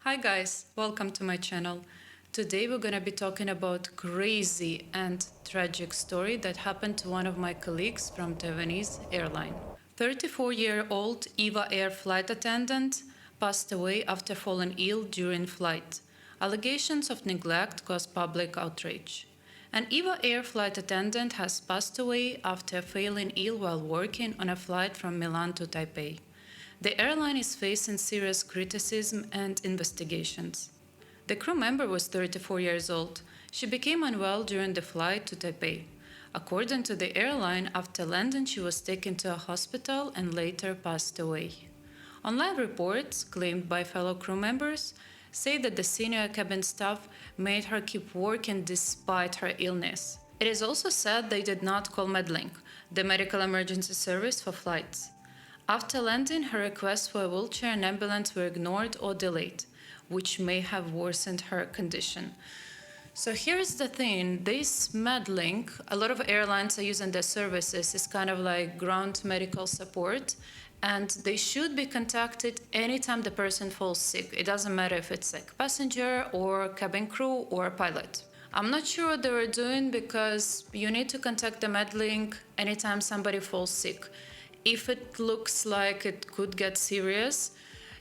Hi guys, welcome to my channel. Today we're gonna be talking about crazy and tragic story that happened to one of my colleagues from Taiwanese airline. 34-year-old EVA Air flight attendant passed away after falling ill during flight. Allegations of neglect caused public outrage. An EVA Air flight attendant has passed away after falling ill while working on a flight from Milan to Taipei. The airline is facing serious criticism and investigations. The crew member was 34 years old. She became unwell during the flight to Taipei. According to the airline, after landing, she was taken to a hospital and later passed away. Online reports, claimed by fellow crew members, say that the senior cabin staff made her keep working despite her illness. It is also said they did not call MedLink, the medical emergency service for flights. After landing, her requests for a wheelchair and ambulance were ignored or delayed, which may have worsened her condition. So here's the thing, this MedLink, a lot of airlines are using their services, is kind of like ground medical support, and they should be contacted anytime the person falls sick. It doesn't matter if it's like passenger or cabin crew or pilot. I'm not sure what they were doing because you need to contact the MedLink anytime somebody falls sick. If it looks like it could get serious,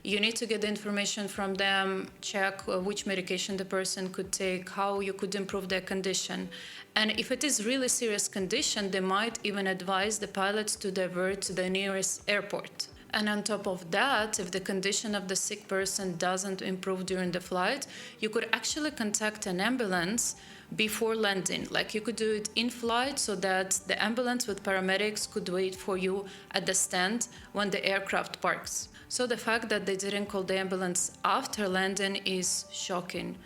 you need to get the information from them, check which medication the person could take, how you could improve their condition. And if it is really serious condition, they might even advise the pilots to divert to the nearest airport. And on top of that, if the condition of the sick person doesn't improve during the flight, you could actually contact an ambulance before landing. Like you could do it in flight so that the ambulance with paramedics could wait for you at the stand when the aircraft parks. So the fact that they didn't call the ambulance after landing is shocking.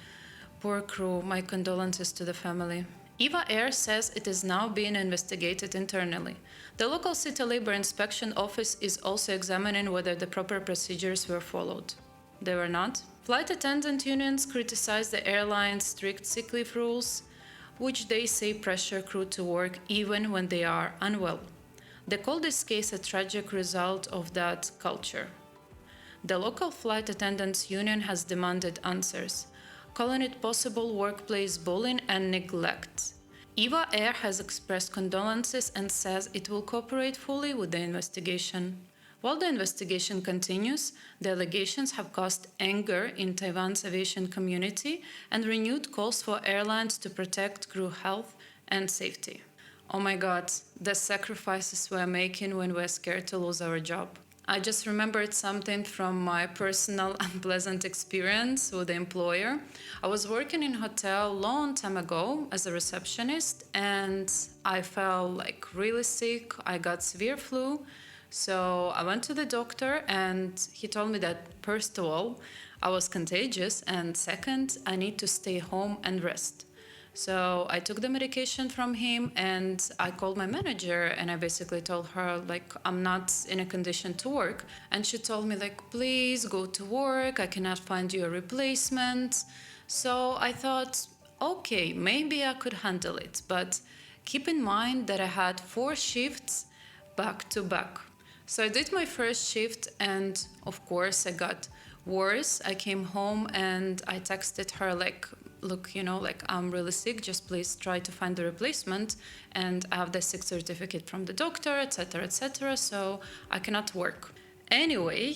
Poor crew, my condolences to the family. EVA Air says it is now being investigated internally. The local city labor inspection office is also examining whether the proper procedures were followed. They were not. Flight attendant unions criticize the airline's strict sick leave rules, which they say pressure crew to work even when they are unwell. They call this case a tragic result of that culture. The local flight attendants union has demanded answers, calling it possible workplace bullying and neglect. EVA Air has expressed condolences and says it will cooperate fully with the investigation. While the investigation continues, the allegations have caused anger in Taiwan's aviation community and renewed calls for airlines to protect crew health and safety. Oh my God, the sacrifices we're making when we're scared to lose our job. I just remembered something from my personal unpleasant experience with the employer. I was working in a hotel long time ago as a receptionist and I felt like really sick. I got severe flu. So I went to the doctor and he told me that first of all, I was contagious and second, I need to stay home and rest. So I took the medication from him and I called my manager and I basically told her like I'm not in a condition to work. And she told me like, please go to work, I cannot find you a replacement. So I thought, okay, maybe I could handle it. But keep in mind that I had 4 shifts back to back. So I did my first shift and of course I got worse. I came home and I texted her like, look, like I'm really sick, just please try to find the replacement and I have the sick certificate from the doctor, etc., so I cannot work. Anyway,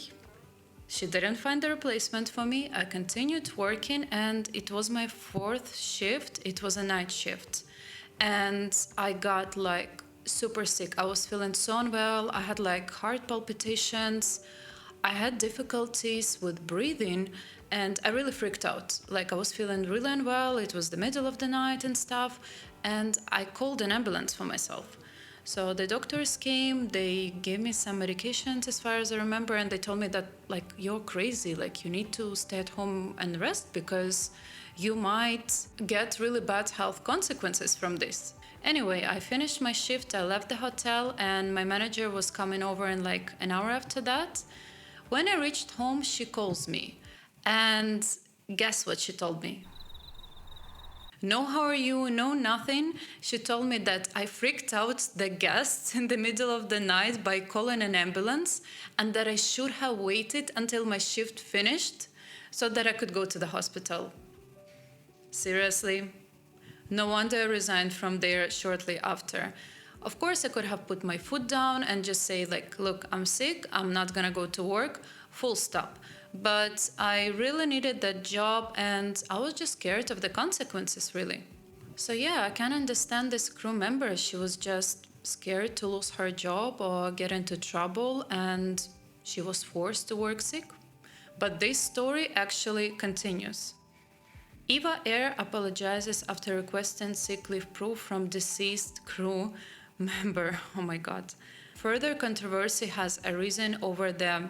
she didn't find the replacement for me. I continued working and it was my 4th shift. It was a night shift and I got like super sick. I was feeling so unwell. I had like heart palpitations. I had difficulties with breathing and I really freaked out. Like I was feeling really unwell. It was the middle of the night and stuff. And I called an ambulance for myself. So the doctors came, they gave me some medications as far as I remember. And they told me that like, you're crazy. Like you need to stay at home and rest because you might get really bad health consequences from this. Anyway, I finished my shift. I left the hotel and my manager was coming over in like an hour after that. When I reached home, she calls me. And guess what she told me? No, how are you? No, nothing. She told me that I freaked out the guests in the middle of the night by calling an ambulance and that I should have waited until my shift finished so that I could go to the hospital. Seriously? No wonder I resigned from there shortly after. Of course, I could have put my foot down and just say, like, look, I'm sick, I'm not gonna go to work, full stop. But I really needed that job and I was just scared of the consequences, really. So yeah, I can understand this crew member. She was just scared to lose her job or get into trouble and she was forced to work sick. But this story actually continues. EVA Air apologizes after requesting sick leave proof from deceased crew member. Oh my god. Further controversy has arisen over the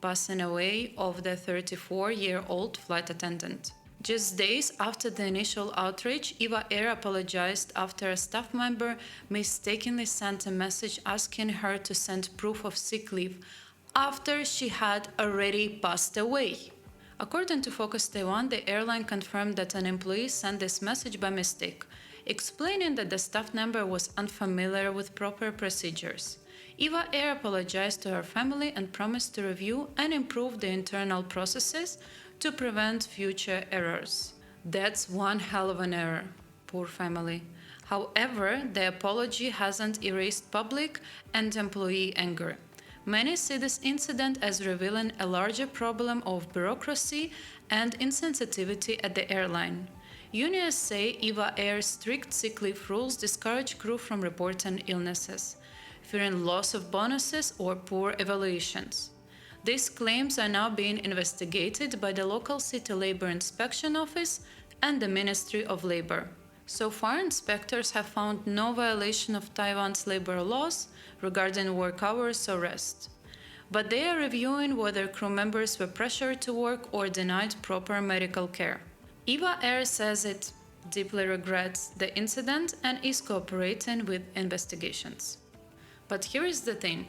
passing away of the 34-year-old flight attendant. Just days after the initial outrage, EVA Air apologized after a staff member mistakenly sent a message asking her to send proof of sick leave after she had already passed away. According to Focus Taiwan, the airline confirmed that an employee sent this message by mistake, explaining that the staff member was unfamiliar with proper procedures. EVA Air apologized to her family and promised to review and improve the internal processes to prevent future errors. That's one hell of an error. Poor family. However, the apology hasn't erased public and employee anger. Many see this incident as revealing a larger problem of bureaucracy and insensitivity at the airline. Unions say EVA Air's strict sick leave rules discourage crew from reporting illnesses, fearing loss of bonuses or poor evaluations. These claims are now being investigated by the local City Labor Inspection Office and the Ministry of Labor. So far, inspectors have found no violation of Taiwan's labor laws regarding work hours or rest. But they are reviewing whether crew members were pressured to work or denied proper medical care. EVA Air says it deeply regrets the incident and is cooperating with investigations. But here is the thing.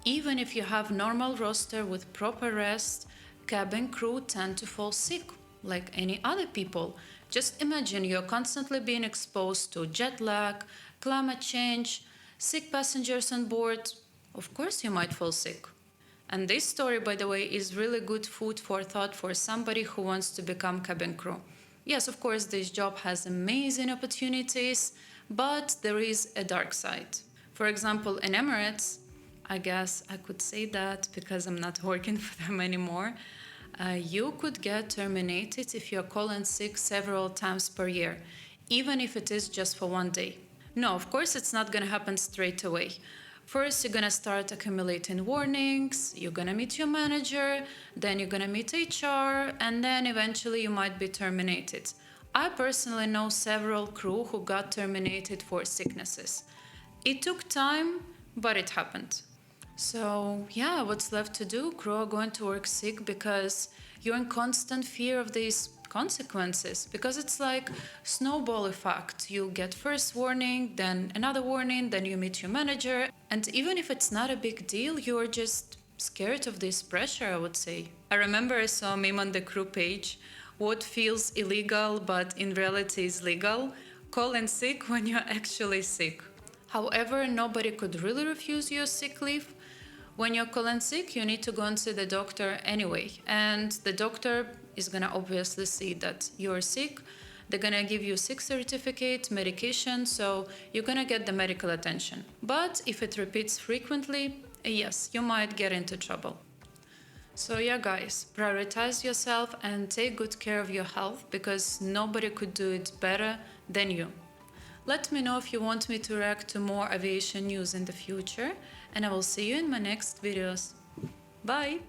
Even if you have normal roster with proper rest, cabin crew tend to fall sick, like any other people. Just imagine you're constantly being exposed to jet lag, climate change, sick passengers on board. Of course you might fall sick. And this story, by the way, is really good food for thought for somebody who wants to become cabin crew. Yes, of course, this job has amazing opportunities, but there is a dark side. For example, in Emirates, I guess I could say that because I'm not working for them anymore, you could get terminated if you're calling sick several times per year, even if it is just for one day. No, of course, it's not going to happen straight away. First, you're going to start accumulating warnings, you're going to meet your manager, then you're going to meet HR, and then eventually you might be terminated. I personally know several crew who got terminated for sicknesses. It took time, but it happened. So, yeah, what's left to do? Crew are going to work sick because you're in constant fear of these consequences, because it's like snowball effect. You get first warning, then another warning, then you meet your manager, and even if it's not a big deal, you're just scared of this pressure, I would say. I remember I saw a meme on the crew page, what feels illegal but in reality is legal, call in sick when you're actually sick. However, nobody could really refuse you sick leave. When you're calling sick, you need to go and see the doctor anyway. And the doctor is going to obviously see that you're sick. They're going to give you sick certificate, medication, so you're going to get the medical attention. But if it repeats frequently, yes, you might get into trouble. So yeah, guys, prioritize yourself and take good care of your health because nobody could do it better than you. Let me know if you want me to react to more aviation news in the future, and I will see you in my next videos. Bye!